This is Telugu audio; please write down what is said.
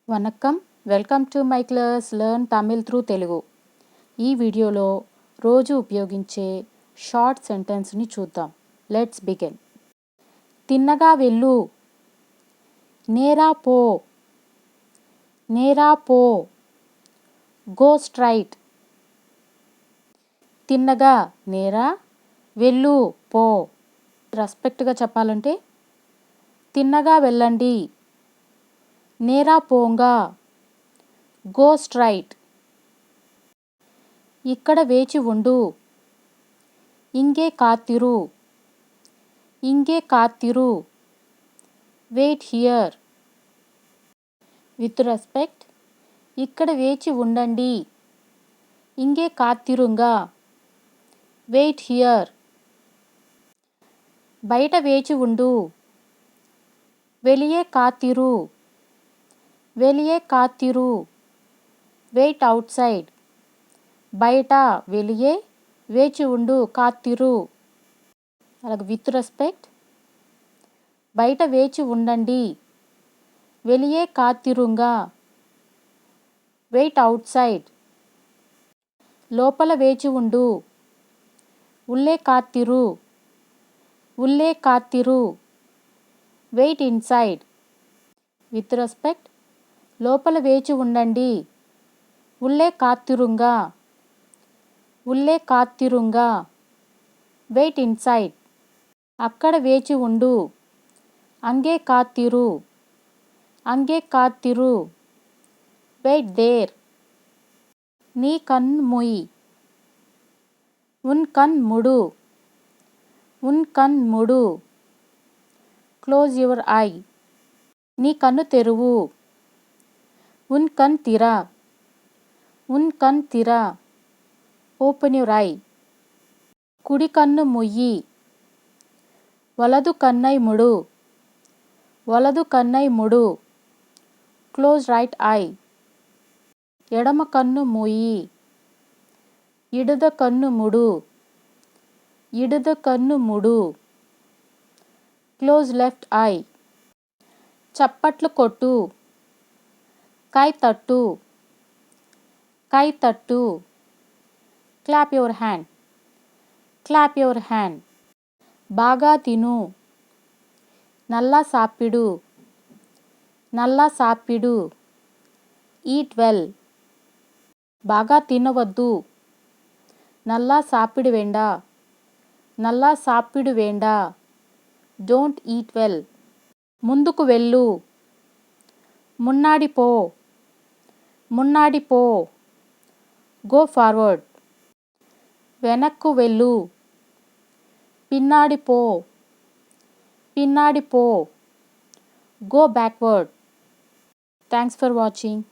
Vanakkam welcome to my class learn Tamil through Telugu. ఈ వీడియోలో రోజు ఉపయోగించే షార్ట్ సెంటెన్స్ని చూద్దాం. Let's begin. తిన్నగా వెళ్ళు. నేరా పో. నేరా పో. Go straight. తిన్నగా నేరా, వెళ్ళు పో. రెస్పెక్ట్గా చెప్పాలంటే తిన్నగా వెళ్ళండి. నేరా పోంగా. Go straight. ఇక్కడ వేచి ఉండు. ఇంగే కాత్తిరు. ఇంగే కాత్తిరు. Wait here. విత్ రెస్పెక్ట్ ఇక్కడ వేచి ఉండండి. ఇంగే కాత్తిరుంగా. Wait here. బయట వేచి ఉండు. వెలియే కాత్తిరు. వెలియే కాత్తిరు. Wait outside. బయట వెలియే, వేచి ఉండు కాత్తిరు. అలాగే విత్ రెస్పెక్ట్ బయట వేచి ఉండండి. వెలియే కాత్తిరుంగా. Wait outside. లోపల వేచి ఉండు. ఉల్లే కాత్తిరు. ఉల్లే కాత్తిరు. Wait inside. విత్ రెస్పెక్ట్ లోపల వేచి ఉండండి. ఉల్లే కాత్తిరుంగా. ఉల్లే కాత్తిరుంగా. Wait inside. అక్కడ వేచి ఉండు. అంగే కాత్తిరు. అంగే కాత్తిరు. Wait there. నీ కన్ను మూయి. ఉన్ కన్ ముడు. ఉన్ కన్ ముడు. Close your I. నీ కన్ను తెరువు. ఉన్ కన్ తిరా. ఉన్ కన్ తిరా. Open your I. కుడి కన్ను ముయ్యి. వలదు కన్నై ముడు. వలదు కన్నై ముడు. Close right eye. ఎడమ కన్ను మూయి. ఇడద కన్ను ముడు. ఇడద కన్ను ముడు. Close left I. చప్పట్లు కొట్టు. కై తట్టు. కై తట్టు. Clap your hand. Clap your hand. బాగా తిను. నల్లా సాప్పిడు. నల్లా సాప్పిడు. Eat well. బాగా తినవద్దు. నల్లా సాప్పిడు వేండా. నల్లా సాప్పిడు వేండా. Don't eat well. ముందుకు వెళ్ళు. మున్నాడి పో. మున్నాడి పో. Go forward. వెనక్కు వెళ్ళు. పిన్నాడి పో. పిన్నాడి పో. Go backward. Thanks for watching.